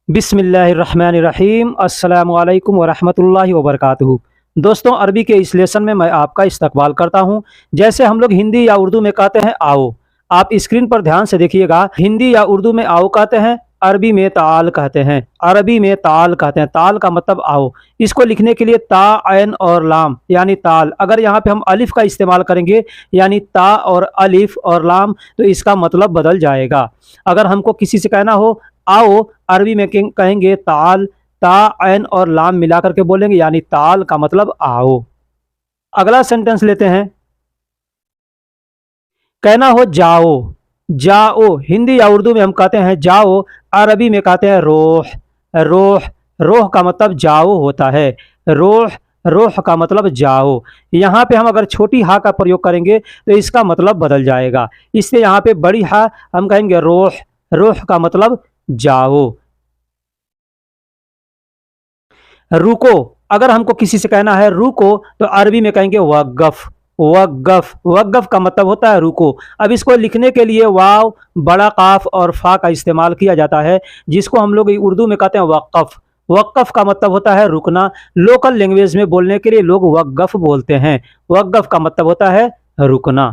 बिस्मिल्लाहिर्रहमानिर्रहीम अस्सलामुअलैकुम वरहमतुल्लाहि वबरकातुहू। दोस्तों, अरबी के इस लेसन में मैं आपका इस्तकबाल करता हूँ। जैसे हम लोग हिंदी या उर्दू में कहते हैं आओ, आप स्क्रीन पर ध्यान से देखिएगा। हिंदी या उर्दू में आओ कहते हैं, अरबी में ताल कहते हैं। अरबी में ताल कहते हैं, ताल का मतलब आओ। इसको लिखने के लिए ता, ऐन और लाम यानी ताल। अगर यहाँ पे हम अलिफ का इस्तेमाल करेंगे यानी ता और अलिफ और लाम, तो इसका मतलब बदल जाएगा। अगर हमको किसी से कहना हो आओ, अरबी में कहेंगे ताल। ता, ऐन और लाम मिलाकर के बोलेंगे यानी ताल का मतलब आओ। अगला सेंटेंस लेते हैं। कहना हो जाओ, जाओ हिंदी या उर्दू में हम कहते हैं जाओ, अरबी में कहते हैं रोह। रोह, रोह का मतलब जाओ होता है। रोह, रोह का मतलब जाओ। यहाँ पे हम अगर छोटी हा का प्रयोग करेंगे तो इसका मतलब बदल जाएगा। इसलिए यहाँ पे बड़ी हा हम कहेंगे रोह। रोह का मतलब जाओ। रुको, अगर हमको किसी से कहना है रुको तो अरबी में कहेंगे वक़्फ़। वक़्फ़, वक़्फ़ का मतलब होता है रुको। अब इसको लिखने के लिए वाव, बड़ा काफ और फा का इस्तेमाल किया जाता है, जिसको हम लोग उर्दू में कहते हैं वक़्फ़। वक़्फ़ का मतलब होता है रुकना। लोकल लैंग्वेज में बोलने के लिए लोग वक़्फ़ बोलते हैं। वक़्फ़ का मतलब होता है रुकना।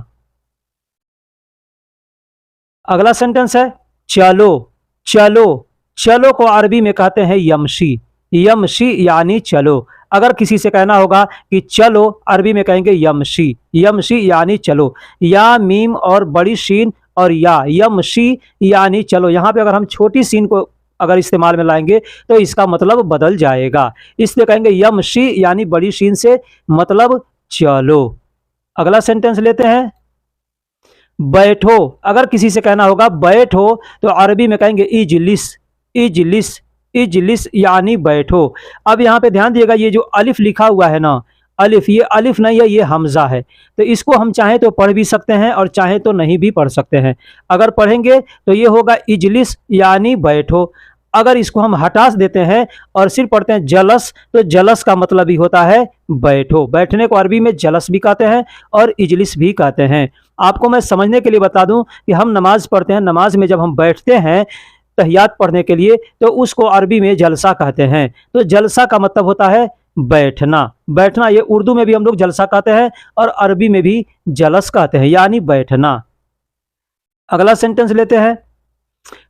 अगला सेंटेंस है चलो। चलो, चलो को अरबी में कहते हैं यमशी। यमशी यानी चलो। अगर किसी से कहना होगा कि चलो, अरबी में कहेंगे यमशी। यमशी यानी चलो। या मीम और बड़ी शीन और या, यमशी यानी चलो। यहाँ पे अगर हम छोटी शीन को अगर इस्तेमाल में लाएंगे तो इसका मतलब बदल जाएगा। इसलिए कहेंगे यमशी यानी बड़ी शीन से मतलब चलो। अगला सेंटेंस लेते हैं। बैठो, अगर किसी से कहना होगा बैठो तो अरबी में कहेंगे इजलिस। इजलिस, इजलिस यानी बैठो। अब यहाँ पे ध्यान दिएगा, ये जो अलिफ लिखा हुआ है ना, अलिफ, ये अलिफ नहीं है, ये हमजा है। तो इसको हम चाहें तो पढ़ भी सकते हैं और चाहें तो नहीं भी पढ़ सकते हैं। अगर पढ़ेंगे तो ये होगा इजलिस यानी बैठो। अगर इसको हम हटा देते हैं और सिर्फ पढ़ते हैं जलस, तो जलस का मतलब ही होता है बैठो। बैठने को अरबी में जलस भी कहते हैं और इजलिस भी कहते हैं। आपको मैं समझने के लिए बता दूं कि हम नमाज पढ़ते हैं, नमाज में जब हम बैठते हैं तहियात पढ़ने के लिए, तो उसको अरबी में जलसा कहते हैं। तो जलसा का मतलब होता है बैठना। बैठना, ये उर्दू में भी हम लोग जलसा कहते हैं और अरबी में भी जलस कहते हैं यानी बैठना। अगला सेंटेंस लेते हैं।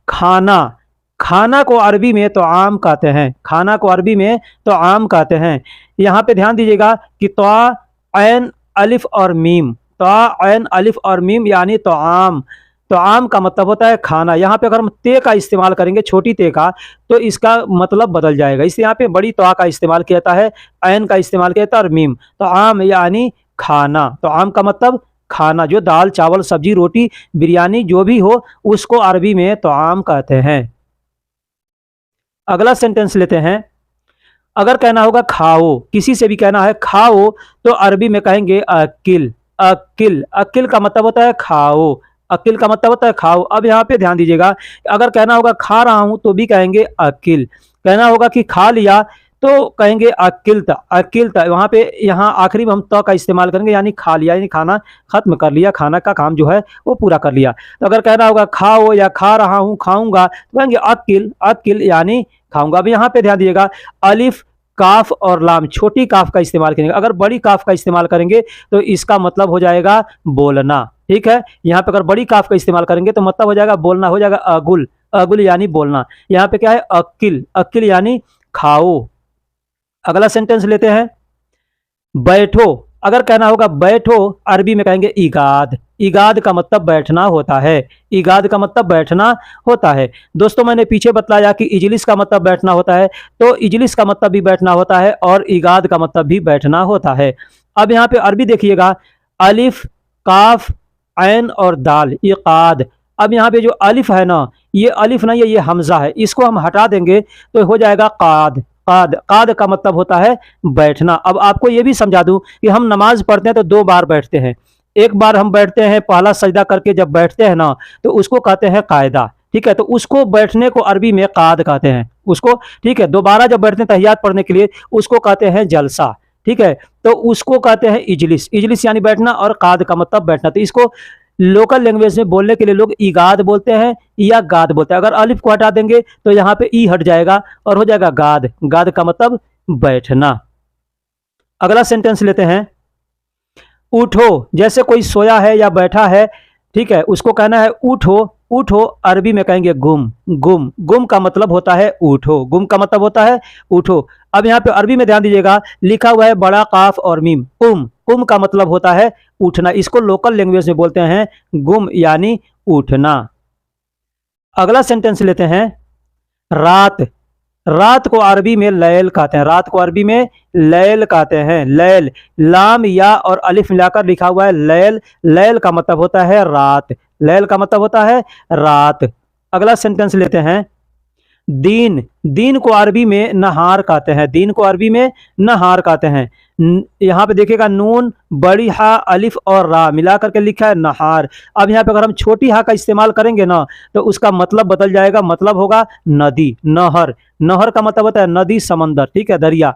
खाना, खाना को अरबी में तो आम कहते हैं। खाना को अरबी में तो आम कहते हैं। यहाँ पे ध्यान दीजिएगा कि त्वा, ऐन, अलिफ और मीम। त्वा, ऐन, अलिफ और मीम यानी तो आम। तो आम का मतलब होता है खाना। यहाँ पे अगर हम ते का इस्तेमाल करेंगे, छोटी ते का, तो इसका मतलब बदल जाएगा। इसलिए यहाँ पे बड़ी त्वा का इस्तेमाल किया जाता है, ऐन का इस्तेमाल किया जाता है और मीम। तो आम यानी खाना। तो आम का मतलब खाना, जो दाल चावल सब्जी रोटी बिरयानी जो भी हो उसको अरबी में तो आम कहते हैं। अगला सेंटेंस लेते हैं। अगर कहना होगा खाओ, किसी से भी कहना है खाओ, तो अरबी में कहेंगे अकिल। अकिल, अकिल का मतलब होता है खाओ। अकिल का मतलब होता है खाओ। अब यहाँ पे ध्यान दीजिएगा, अगर कहना होगा खा रहा हूं तो भी कहेंगे अकिल। कहना होगा कि खा लिया तो कहेंगे अकिलता। अकिलता, वहाँ पे यहाँ आखिरी में हम त का इस्तेमाल करेंगे यानी खा लिया, यानी खाना खत्म कर लिया, खाना का काम जो है वो पूरा कर लिया। तो अगर कहना होगा खाओ या खा रहा हूँ, खाऊंगा, तो कहेंगे अकिल। अकिल यानी खाऊंगा। अब यहाँ पे ध्यान दीजिएगा, अलिफ, काफ और लाम, छोटी काफ का इस्तेमाल करेंगे। अगर बड़ी काफ का इस्तेमाल करेंगे तो इसका मतलब हो जाएगा बोलना। ठीक है, यहाँ पे अगर बड़ी काफ का इस्तेमाल करेंगे तो मतलब हो जाएगा बोलना, हो जाएगा अगुल। अगुल यानी बोलना। यहाँ पे क्या है अकिल। अकिल यानी खाओ। अगला सेंटेंस लेते हैं। बैठो, अगर कहना होगा बैठो, अरबी में कहेंगे इगाद। इगाद का मतलब बैठना होता है। इगाद का मतलब बैठना होता है। दोस्तों, मैंने पीछे बताया कि इजलिस का मतलब बैठना होता है, तो इजलिस का मतलब भी बैठना होता है और इगाद का मतलब भी बैठना होता है। अब यहाँ पे अरबी देखिएगा, अलिफ, काफ, ऐन और दाल, इकाद। अब यहाँ पे जो अलिफ है ना, ये अलिफ नहीं है, ये हमजा है। इसको हम हटा देंगे तो हो जाएगा काद। काद, काद का मतलब होता है बैठना। अब आपको ये भी समझा दूं कि हम नमाज पढ़ते हैं तो दो बार बैठते हैं। एक बार हम बैठते हैं पहला सजदा करके, जब बैठते हैं ना तो उसको कहते हैं कायदा। ठीक है, तो उसको बैठने को अरबी में काद कहते हैं उसको। ठीक है, दोबारा जब बैठते हैं तहियात पढ़ने के लिए उसको कहते हैं जलसा। ठीक है, तो उसको कहते हैं इजलिस। इजलिस यानी बैठना और काद का मतलब बैठना। तो इसको लोकल लैंग्वेज में बोलने के लिए लोग ईगाद बोलते हैं या गाद बोलते हैं। अगर अलिफ को हटा देंगे तो यहाँ पे ई हट जाएगा और हो जाएगा गाद। गाद का मतलब बैठना। अगला सेंटेंस लेते हैं, उठो। जैसे कोई सोया है या बैठा है, ठीक है, उसको कहना है उठो। उठो अरबी में कहेंगे गुम। गुम, गुम का मतलब होता है उठो। गुम का मतलब होता है उठो। अब यहाँ पे अरबी में ध्यान दीजिएगा, लिखा हुआ है बड़ा काफ और मीम, उम। उम का मतलब होता है उठना। इसको लोकल लैंग्वेज में बोलते हैं गुम यानी उठना। अगला सेंटेंस लेते हैं, रात। रात को अरबी में लैल कहते हैं। रात को अरबी में लैल कहते हैं। लैल, लाम या और अलिफ मिलाकर लिखा हुआ है लैल। लैल का मतलब होता है रात। लैल का मतलब होता है रात। अगला सेंटेंस लेते हैं, दीन। दीन को अरबी में नहार कहते हैं। दीन को अरबी में नहार कहते हैं। यहाँ पे देखिएगा नून, बड़ी हा, अलिफ और रा मिला करके लिखा है नहार। अब यहाँ पे अगर हम छोटी हा का इस्तेमाल करेंगे ना तो उसका मतलब बदल जाएगा। मतलब होगा नदी, नहर। नहर का मतलब होता है नदी, समंदर, ठीक है, दरिया।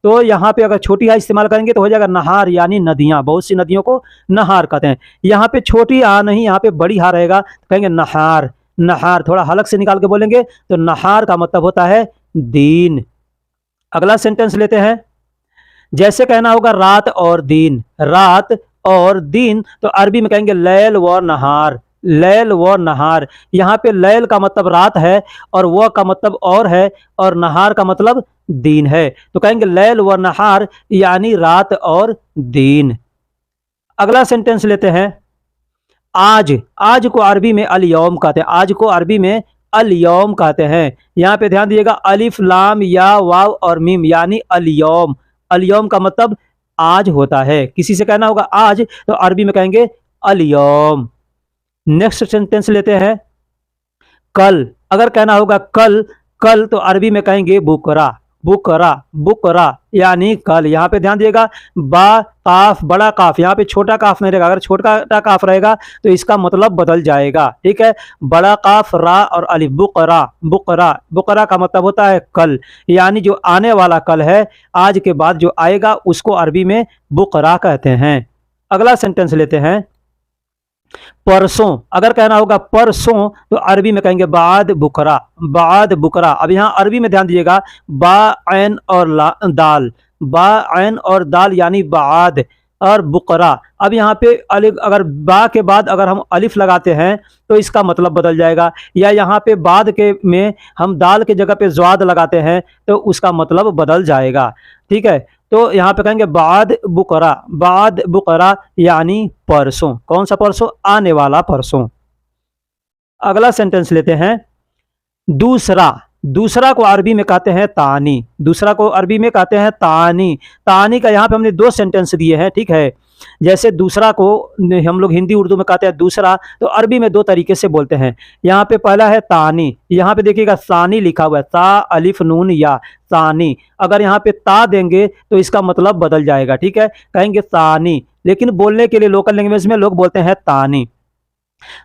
तो यहाँ पे अगर छोटी हा इस्तेमाल करेंगे तो हो जाएगा नहार यानी नदियाँ। बहुत सी नदियों को नहार कहते हैं। यहाँ पे छोटी हा नहीं, यहाँ पे बड़ी हा रहेगा तो कहेंगे नहार। नहार थोड़ा हलक से निकाल के बोलेंगे तो नहार का मतलब होता है दीन। अगला सेंटेंस लेते हैं, जैसे कहना होगा रात और दिन। रात और दिन तो अरबी में कहेंगे लैल व नहार। लैल व नहार। यहाँ पे लैल का मतलब रात है और वह का मतलब और है और नहार का मतलब दिन है, तो कहेंगे लैल व नहार यानी रात और दिन। अगला सेंटेंस लेते हैं, आज। आज को अरबी में अल यौम कहते हैं। आज को अरबी में अल यौम कहते हैं। यहाँ पे ध्यान दीजिएगा, अलिफ लाम या वाव और मीम यानी अल यौम। अल यौम का मतलब आज होता है। किसी से कहना होगा आज तो अरबी में कहेंगे अल यौम। नेक्स्ट सेंटेंस लेते हैं, कल। अगर कहना होगा कल, कल तो अरबी में कहेंगे बुकरा। बुकरा, बुकरा यानी कल। यहाँ पे ध्यान दिएगा, बा काफ, बड़ा काफ, यहाँ पे छोटा काफ नहीं रहेगा। अगर छोटा काफ रहेगा तो इसका मतलब बदल जाएगा, ठीक है। बड़ा काफ, रा और अलिफ, बुकरा। बुकरा, बुकरा का मतलब होता है कल, यानी जो आने वाला कल है, आज के बाद जो आएगा उसको अरबी में बुकरा कहते हैं। अगला सेंटेंस लेते हैं, परसों। अगर कहना होगा परसों तो अरबी में कहेंगे बाद बुकरा। बाद बुकरा। अब यहाँ अरबी में ध्यान दीजिएगा, बा ऐन और दाल। बा ऐन और दाल यानी बाद और बुकरा। अब यहाँ पे अलिफ, अगर बा के बाद अगर हम अलिफ लगाते हैं तो इसका मतलब बदल जाएगा, या यहाँ पे बाद के में हम दाल के जगह पे ज्वाद लगाते हैं तो उसका मतलब बदल जाएगा, ठीक है। तो यहाँ पे कहेंगे बाद बुकरा। बाद बुकरा यानी परसों। कौन सा परसों? आने वाला परसों। अगला सेंटेंस लेते हैं, दूसरा। दूसरा को अरबी में कहते हैं तानी। दूसरा को अरबी में कहते हैं तानी। तानी का यहाँ पे हमने दो सेंटेंस दिए हैं, ठीक है। जैसे दूसरा को हम लोग हिंदी उर्दू में कहते हैं दूसरा, तो अरबी में दो तरीके से बोलते हैं। यहाँ पे पहला है तानी। यहाँ पे देखिएगा सानी लिखा हुआ है, ता अलिफ नून या, सानी। अगर यहाँ पे ता देंगे तो इसका मतलब बदल जाएगा, ठीक है, कहेंगे तानी। लेकिन बोलने के लिए लोकल लैंग्वेज में लोग बोलते हैं तानी।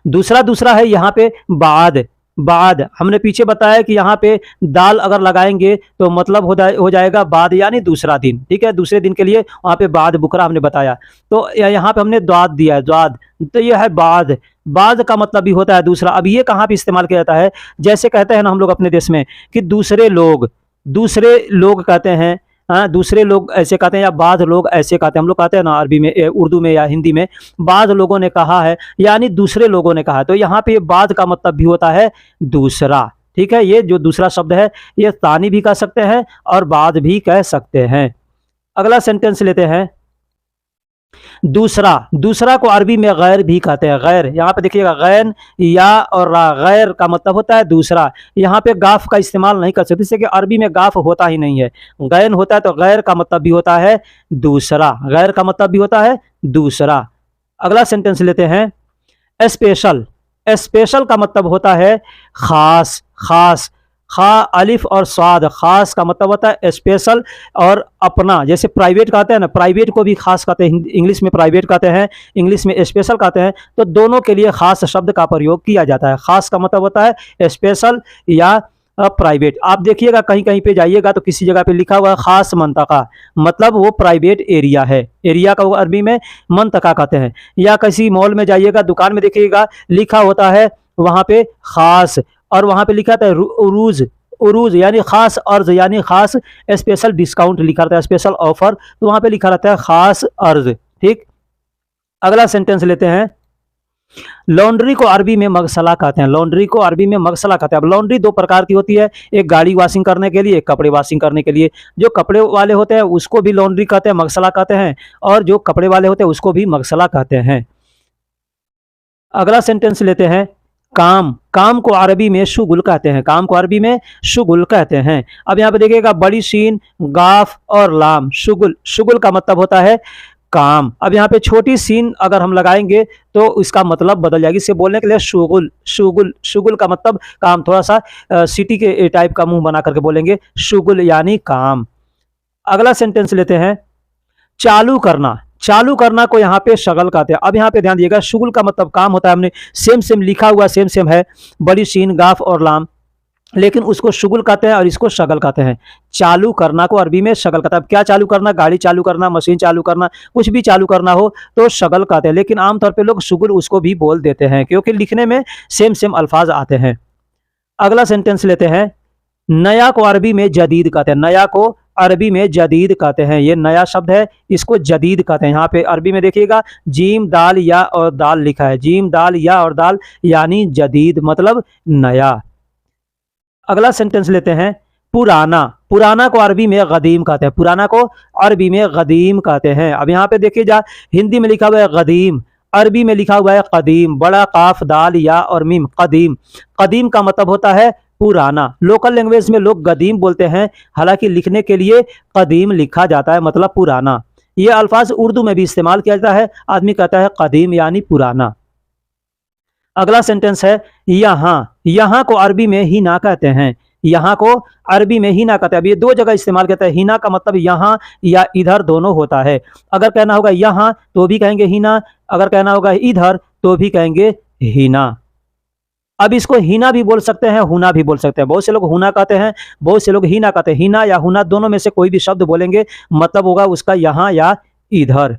दूसरा दूसरा है यहाँ पे बाद। बाद हमने पीछे बताया कि यहाँ पे दाल अगर लगाएंगे तो मतलब हो जाएगा बाद यानी दूसरा दिन, ठीक है। दूसरे दिन के लिए वहाँ पे बाद बुकरा हमने बताया। तो यहाँ पे हमने द्वाद दिया है, द्वाद, तो ये है बाद। बाद का मतलब भी होता है दूसरा। अब ये कहाँ पे इस्तेमाल किया जाता है? जैसे कहते हैं ना हम लोग अपने देश में कि दूसरे लोग, दूसरे लोग कहते हैं, हाँ, दूसरे लोग ऐसे कहते हैं या बाद लोग ऐसे कहते हैं। हम लोग कहते हैं ना अरबी में, उर्दू में या हिंदी में, बाद लोगों ने कहा है यानी दूसरे लोगों ने कहा। तो यहाँ पे बाद का मतलब भी होता है दूसरा, ठीक है। ये जो दूसरा शब्द है ये तानी भी कह सकते हैं और बाद भी कह सकते हैं। अगला सेंटेंस लेते हैं, दूसरा। दूसरा को अरबी में गैर भी कहते हैं। गैर, यहाँ पे देखिएगा गैन या और रा, गैर का मतलब होता है दूसरा। यहाँ पे गाफ का इस्तेमाल नहीं कर सकते, जैसे कि अरबी में गाफ होता ही नहीं है, गैन होता है। तो गैर का मतलब भी होता है दूसरा। गैर का मतलब भी होता है दूसरा। अगला सेंटेंस लेते हैं, स्पेशल। स्पेशल का मतलब होता है खास। खास, खा अलिफ और स्वाद, खास का मतलब होता है स्पेशल और अपना। जैसे प्राइवेट कहते हैं ना, प्राइवेट को भी खास कहते हैं, इंग्लिश में प्राइवेट कहते हैं, इंग्लिश में स्पेशल कहते हैं। तो दोनों के लिए खास शब्द का प्रयोग किया जाता है। खास का मतलब होता है स्पेशल या प्राइवेट। आप देखिएगा कहीं कहीं पे जाइएगा तो किसी जगह पे लिखा हुआ है खास मंतका, मतलब वो प्राइवेट एरिया है। एरिया का वो अरबी में मंतका कहते हैं। या किसी मॉल में जाइएगा, दुकान में देखिएगा लिखा होता है वहाँ पे खास, और वहाँ पे लिखा था उरूज, उरूज यानी खास अर्ज, यानी खास स्पेशल डिस्काउंट लिखा रहता है, स्पेशल ऑफर, तो वहाँ पे लिखा रहता है खास अर्ज। ठीक, अगला सेंटेंस लेते हैं। लॉन्ड्री को अरबी में मगसला कहते हैं। लॉन्ड्री को अरबी में मगसला कहते हैं। अब लॉन्ड्री दो प्रकार की होती है, एक गाड़ी वॉशिंग करने के लिए, एक कपड़े वॉशिंग करने के लिए। जो कपड़े वाले होते हैं उसको भी लॉन्ड्री कहते हैं, मगसला कहते हैं, और जो कपड़े वाले होते हैं उसको भी मगसला कहते हैं। अगला सेंटेंस लेते हैं। काम, काम को अरबी में शुगुल कहते हैं। काम को अरबी में शुगुल कहते हैं। अब यहाँ पे देखिएगा बड़ी शीन, गाफ और लाम, शुगुल। शुगुल का मतलब होता है काम। अब यहाँ पे छोटी सीन अगर हम लगाएंगे तो इसका मतलब बदल जाएगी। इसे बोलने के लिए शुगुल, शुगुल, शुगुल का मतलब काम। थोड़ा सा सिटी के टाइप का मुंह बना करके बोलेंगे, शुगुल यानी काम। अगला सेंटेंस लेते हैं। चालू करना, चालू करना को यहाँ पे शगल कहते हैं। अब यहाँ पे ध्यान दिएगा, शुगुल का मतलब काम होता है, हमने सेम सेम लिखा हुआ सेम सेम है, बड़ी शीन, गाफ और लाम, लेकिन उसको शुगुल कहते हैं और इसको शगल कहते हैं। चालू करना को अरबी में शगल कहते हैं। अब क्या चालू करना, गाड़ी चालू करना, मशीन चालू करना, कुछ भी चालू करना हो तो शगल कहते हैं, लेकिन आमतौर पे लोग शुगुल उसको भी बोल देते हैं क्योंकि लिखने में सेम सेम अल्फाज आते हैं। अगला सेंटेंस लेते हैं। नया को अरबी में जदीद कहते हैं। नया को अरबी में जदीद कहते हैं। ये नया शब्द है, इसको जदीद कहते हैं। यहाँ पे अरबी में देखिएगा जीम दाल या और दाल लिखा है, जीम दाल या और दाल यानी जदीद, मतलब नया। अगला सेंटेंस लेते हैं। पुराना, पुराना को अरबी में गदीम कहते हैं। पुराना को अरबी में गदीम कहते हैं। अब यहाँ पे देखिए जा, हिंदी में लिखा हुआ है गदीम, अरबी में लिखा हुआ है कदीम, बड़ा काफ दाल या और मीम, कदीम। कदीम का मतलब होता है पुराना। लोकल लैंग्वेज में लोग गदीम बोलते हैं, हालांकि लिखने के लिए कदीम लिखा जाता है, मतलब पुराना। ये अल्फाज उर्दू में भी इस्तेमाल किया जाता है। आदमी कहता है कदीम यानी पुराना। अगला सेंटेंस है। यहाँ, यहाँ को अरबी में हिना कहते हैं। यहाँ को अरबी में हिना कहते हैं। अब ये दो जगह इस्तेमाल करते हैं। हिना का मतलब यहाँ या इधर दोनों होता है। अगर कहना होगा यहाँ तो भी कहेंगे हिना, अगर कहना होगा इधर तो भी कहेंगे हिना। अब इसको हिना भी बोल सकते हैं, हुना भी बोल सकते हैं। बहुत से लोग हुना कहते हैं, बहुत से लोग हिना कहते हैं। हिना या हुना दोनों में से कोई भी शब्द बोलेंगे, मतलब होगा उसका यहाँ या इधर।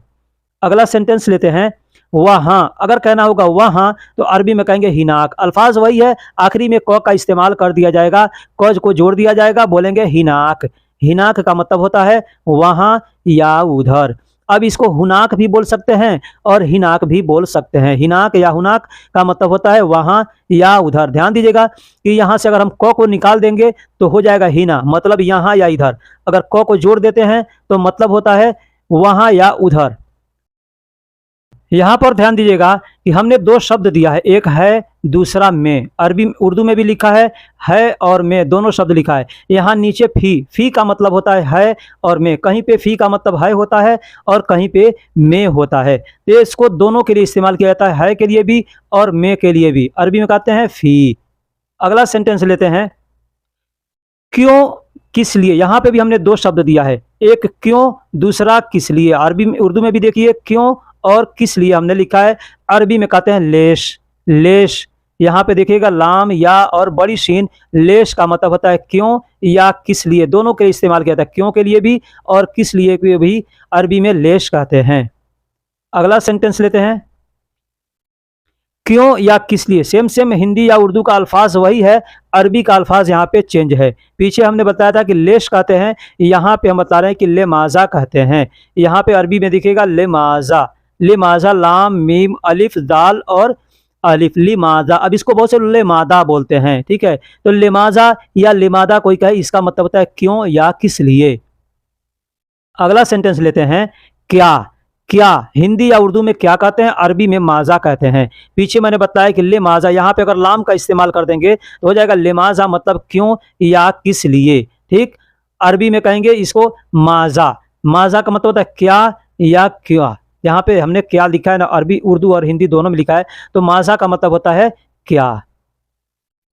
अगला सेंटेंस लेते हैं। वहां, अगर कहना होगा वहां तो अरबी में कहेंगे हिनाक। अल्फाज वही है, आखिरी में क का इस्तेमाल कर दिया जाएगा, क को जोड़ दिया जाएगा, बोलेंगे हिनाक। हिनाक का मतलब होता है वहां या उधर। अब इसको हुनाक भी बोल सकते हैं और हिनाक भी बोल सकते हैं। हिनाक या हुनाक का मतलब होता है वहां या उधर। ध्यान दीजिएगा कि यहाँ से अगर हम क को निकाल देंगे तो हो जाएगा हिना, मतलब यहाँ या इधर। अगर क को जोड़ देते हैं तो मतलब होता है वहां या उधर। यहाँ पर ध्यान दीजिएगा कि हमने दो शब्द दिया है, एक है दूसरा में। अरबी उर्दू में भी लिखा है और में, दोनों शब्द लिखा है। यहाँ नीचे फी का मतलब होता है और में। कहीं पे फी का मतलब है होता है और कहीं पे में होता है, तो इसको दोनों के लिए इस्तेमाल किया जाता है के लिए भी और में के लिए भी। अरबी में कहते हैं फी। अगला सेंटेंस लेते हैं। क्यों, किस लिए। यहाँ पे भी हमने दो शब्द दिया है, एक क्यों, दूसरा किस लिए। अरबी में, उर्दू में भी देखिए क्यों और किस लिए हमने लिखा है। अरबी में कहते हैं लेश, लेश। यहाँ पे देखिएगा लाम या और बड़ी शीन, लेश का मतलब होता है क्यों या किस लिए, दोनों के लिए इस्तेमाल किया जाता है। क्यों के लिए भी और किस लिए भी अरबी में लेश कहते हैं। अगला सेंटेंस लेते हैं। क्यों या किस लिए, सेम सेम हिंदी या उर्दू का अल्फाज वही है, अरबी का अल्फाज यहाँ पे चेंज है। पीछे हमने बताया था कि लेश कहते हैं, यहाँ पे हम बता रहे हैं कि लेमाजा कहते हैं। यहाँ पे अरबी में दिखेगा लेमाजा, लिमाजा, लाम मीम अलिफ दाल और अलिफ, लिमाजा। अब इसको बहुत से लेमादा बोलते हैं, ठीक है। तो लिमाजा या लिमादा कोई कहे, इसका मतलब होता है क्यों या किस लिए। अगला सेंटेंस लेते हैं। क्या, क्या हिंदी या उर्दू में क्या कहते हैं, अरबी में माजा कहते हैं। पीछे मैंने बताया कि लिमाजा, यहाँ पे अगर लाम का इस्तेमाल कर देंगे तो हो जाएगा लिमाजा, मतलब क्यों या किस लिए, ठीक। अरबी में कहेंगे इसको माजा, माजा का मतलब होता है क्या या क्या। यहाँ पे हमने क्या लिखा है ना, अरबी उर्दू और हिंदी दोनों में लिखा है, तो माजा का मतलब होता है क्या।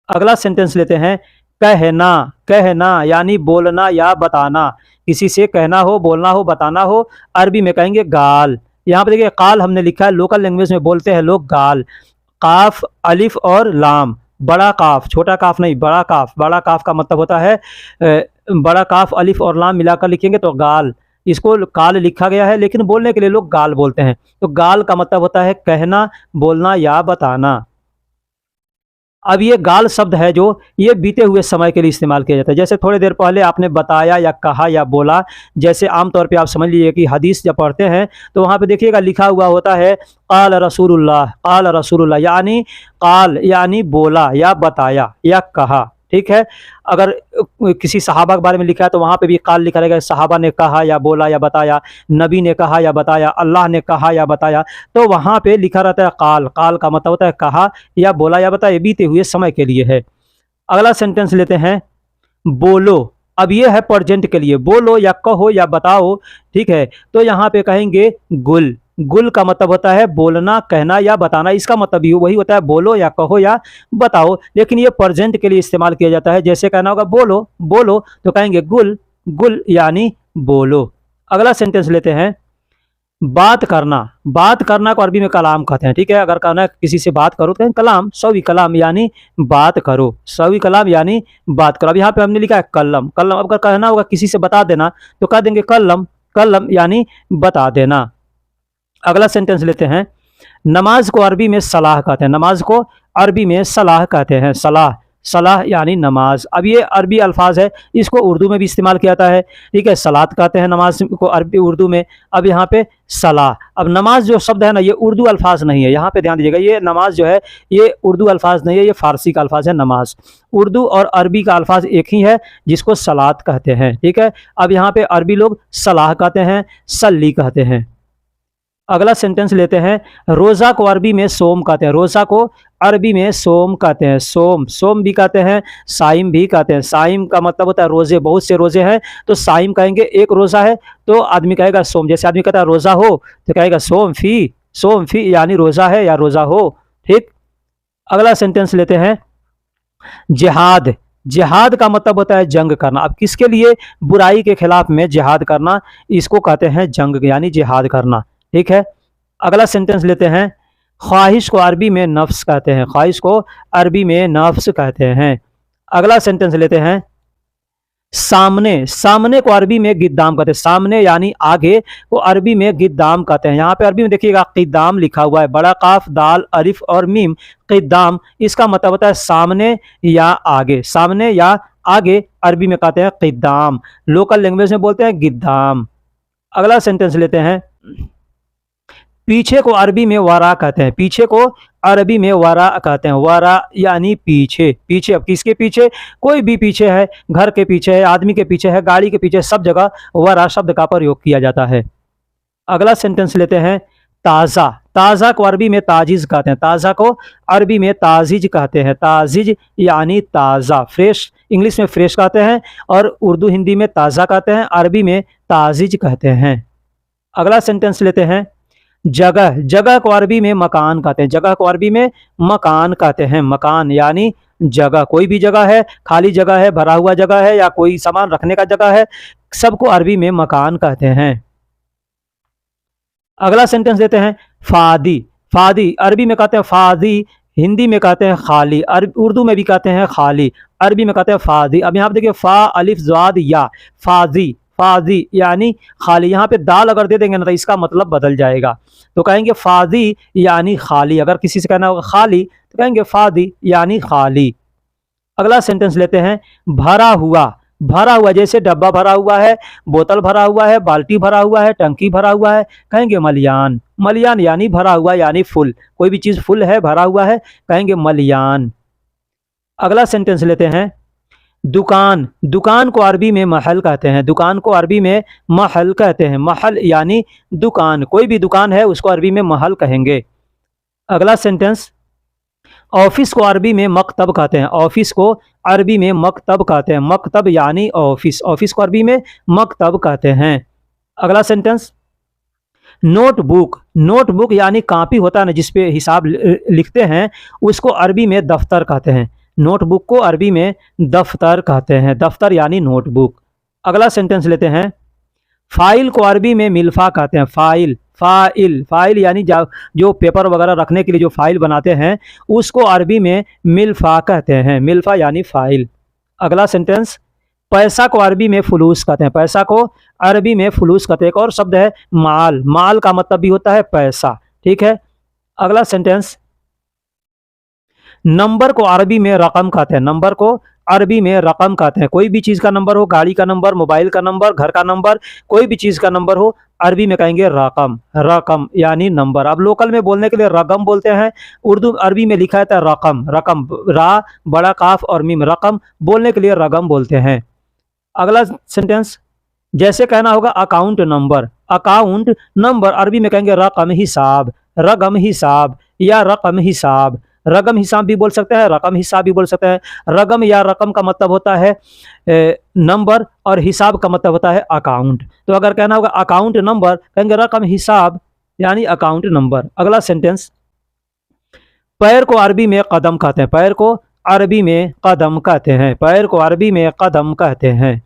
अगला सेंटेंस लेते हैं। कहना, कहना यानी बोलना या बताना। किसी से कहना हो, बोलना हो, बताना हो, अरबी में कहेंगे गाल। यहाँ पे देखिए काल हमने लिखा है, लोकल लैंग्वेज में बोलते हैं लोग गाल। काफ अलिफ और लाम, बड़ा काफ, छोटा काफ नहीं, बड़ा काफ। बड़ा काफ का मतलब होता है बड़ा काफ अलिफ और लाम मिलाकर लिखेंगे तो गाल, इसको काल लिखा गया है, लेकिन बोलने के लिए लोग गाल बोलते हैं। तो गाल का मतलब होता है कहना, बोलना या बताना। अब ये गाल शब्द है जो ये बीते हुए समय के लिए इस्तेमाल किया जाता है। जैसे थोड़ी देर पहले आपने बताया या कहा या बोला, जैसे आमतौर पे आप समझ लीजिए कि हदीस जब पढ़ते हैं तो वहाँ पे देखिएगा लिखा हुआ होता है काल रसूलुल्लाह, यानी काल यानी बोला या बताया या कहा। ठीक है, अगर किसी सहाबा के बारे में लिखा है तो वहाँ पे भी काल लिखा रहेगा, सहाबा ने कहा या बोला या बताया, नबी ने कहा या बताया, अल्लाह ने कहा या बताया, तो वहाँ पे लिखा रहता है काल। काल का मतलब होता है कहा या बोला या बताया, बीते हुए समय के लिए है। अगला सेंटेंस लेते हैं, बोलो। अब ये है प्रेजेंट के लिए, बोलो या कहो या बताओ। ठीक है, तो यहाँ पे कहेंगे गुल। गुल का मतलब होता है बोलना, कहना या बताना। इसका मतलब भी वही होता है, बोलो या कहो या बताओ, लेकिन ये प्रेजेंट के लिए इस्तेमाल किया जाता है। जैसे कहना होगा बोलो बोलो, तो कहेंगे गुल। गुल यानी बोलो। अगला सेंटेंस लेते हैं, बात करना। बात करना को अरबी में कलाम कहते हैं। ठीक है, अगर कहना है किसी से बात करो तो कहें कलाम, सवी कलाम यानी बात करो, सवी कलाम यानी बात करो। अब यहाँ पे हमने लिखा है कलम। कलम अगर कहना होगा किसी से बता देना तो कह देंगे कलम। कलम यानी बता देना। अगला सेंटेंस लेते हैं, नमाज को अरबी में सलाह कहते हैं। नमाज को अरबी में सलाह कहते हैं। सलाह, सलाह यानी नमाज। अब ये अरबी अल्फाज है, इसको उर्दू में भी इस्तेमाल किया जाता है। ठीक है, सलात कहते हैं नमाज को अरबी उर्दू में। अब यहाँ पे सलाह, अब नमाज जो शब्द है ना, ये उर्दू अल्फाज नहीं है, यहाँ पे ध्यान दीजिएगा। ये नमाज जो है ये उर्दू अल्फाज नहीं है, ये फारसी का अल्फाज है नमाज। उर्दू और अरबी का अल्फाज एक ही है जिसको सलात कहते हैं। ठीक है, अब यहाँ पे अरबी लोग सलाह कहते हैं, सल्ली कहते हैं। अगला सेंटेंस लेते हैं, रोज़ा को अरबी में सोम कहते हैं। रोज़ा को अरबी में सोम कहते हैं। सोम, सोम भी कहते हैं, साइम भी कहते हैं। साइम का मतलब होता है रोज़े, बहुत से रोज़े हैं तो साइम कहेंगे। एक रोज़ा है तो आदमी कहेगा सोम। जैसे आदमी कहता है रोज़ा हो तो कहेगा सोम फी। सोम फी यानी रोज़ा है या रोज़ा हो। ठीक, अगला सेंटेंस लेते हैं, जिहाद। जिहाद का मतलब होता है जंग करना। अब किसके लिए? बुराई के खिलाफ में जिहाद करना, इसको कहते हैं जंग यानी जिहाद करना। ठीक है, अगला सेंटेंस लेते हैं, ख्वाहिश को अरबी में नफ्स कहते हैं। ख्वाहिश को अरबी में नफ्स कहते हैं। अगला सेंटेंस लेते हैं, सामने। सामने को अरबी में गिद्दाम कहते हैं। सामने यानी आगे को अरबी में गिद्दाम कहते हैं। यहाँ पे अरबी में देखिएगा क़िद्दाम लिखा हुआ है, बड़ा काफ दाल अलिफ और मीम, क़िद्दाम। इसका मतलब होता है सामने या आगे। सामने या आगे अरबी में कहते हैं क़िद्दाम, लोकल लैंग्वेज में बोलते हैं गिद्दाम। अगला सेंटेंस लेते हैं, पीछे को अरबी में वरा कहते हैं। पीछे को अरबी में वरा कहते हैं। वरा यानी पीछे। पीछे, अब किसके पीछे? कोई भी पीछे है, घर के पीछे है, आदमी के पीछे है, गाड़ी के पीछे, सब जगह वरा शब्द का प्रयोग किया जाता है। अगला सेंटेंस लेते हैं, ताज़ा। ताज़ा को अरबी में ताजीज कहते हैं। ताज़ा को अरबी में ताजीज कहते हैं। ताजीज यानी ताज़ा, फ्रेश, इंग्लिश में फ्रेश कहते हैं और उर्दू हिंदी में ताज़ा कहते हैं, अरबी में ताजीज कहते हैं। अगला सेंटेंस लेते हैं, जगह। जगह को अरबी में मकान कहते हैं। जगह को अरबी में मकान कहते हैं। मकान यानी जगह, कोई भी जगह है, खाली जगह है, भरा हुआ जगह है या कोई सामान रखने का जगह है, सबको अरबी में मकान कहते हैं। अगला सेंटेंस देते हैं, फादी। फादी अरबी में कहते हैं फादी, हिंदी में कहते हैं खाली, उर्दू में भी कहते हैं खाली, अरबी में कहते हैं फादी। अब यहाँ पे देखिए फा अलिफ ज़ाद या, फादी। फादी यानी खाली। यहाँ पे दाल अगर दे देंगे ना तो इसका मतलब बदल जाएगा, तो कहेंगे फादी यानी खाली। अगर किसी से कहना होगा खाली तो कहेंगे फादी यानी खाली। अगला सेंटेंस लेते हैं, भरा हुआ। भरा हुआ जैसे डब्बा भरा हुआ है, बोतल भरा हुआ है, बाल्टी भरा हुआ है, टंकी भरा हुआ है, कहेंगे मलियान। मलियान यानी भरा हुआ यानी फुल, कोई भी चीज़ फुल है, भरा हुआ है, कहेंगे मलियान। अगला सेंटेंस लेते हैं, दुकान। दुकान को अरबी में महल कहते हैं। दुकान को अरबी में महल कहते हैं। महल यानी दुकान, कोई भी दुकान है उसको अरबी में महल कहेंगे। अगला सेंटेंस, ऑफिस को अरबी में मकतब कहते हैं। ऑफिस को अरबी में मकतब कहते हैं। मकतब यानी ऑफिस, ऑफिस को अरबी में मकतब कहते हैं। अगला सेंटेंस, नोटबुक। नोटबुक यानी कापी होता है ना जिसपे हिसाब लिखते हैं, उसको अरबी में दफ्तर कहते हैं। नोटबुक को अरबी में दफ्तर कहते हैं। दफ्तर यानी नोटबुक। अगला सेंटेंस लेते हैं, फाइल को अरबी में मिल्फा कहते हैं। फाइल, फाइल, फाइल यानी जो पेपर वगैरह रखने के लिए जो फाइल बनाते हैं उसको अरबी में मिल्फा कहते हैं। मिल्फा यानी फाइल। अगला सेंटेंस, पैसा को अरबी में फुलूस कहते हैं। पैसा को अरबी में फुलूस कहते हैं। एक और शब्द है माल, माल का मतलब भी होता है पैसा। ठीक है। अगला सेंटेंस, नंबर को अरबी में रकम कहते हैं। नंबर को अरबी में रकम कहते हैं। कोई भी चीज़ का नंबर हो, गाड़ी का नंबर, मोबाइल का नंबर, घर का नंबर, कोई भी चीज़ का नंबर हो, अरबी में कहेंगे रकम। रकम यानी नंबर। अब लोकल में बोलने के लिए रकम बोलते हैं, उर्दू अरबी में लिखा है रकम। रकम, रा बड़ा काफ और मीम, रकम बोलने के लिए रकम बोलते हैं। अगला सेंटेंस, जैसे कहना होगा अकाउंट नंबर। अकाउंट नंबर अरबी में कहेंगे रकम हिसाब। रकम हिसाब या रकम हिसाब। रकम हिसाब भी बोल सकते हैं, रकम हिसाब भी बोल सकते हैं। रकम या रकम का मतलब होता है नंबर और हिसाब का मतलब होता है अकाउंट। तो अगर कहना होगा अकाउंट नंबर कहेंगे रकम हिसाब यानी अकाउंट नंबर। अगला सेंटेंस, पैर को अरबी में कदम कहते हैं। पैर को अरबी में कदम कहते हैं। पैर को अरबी में कदम कहते हैं।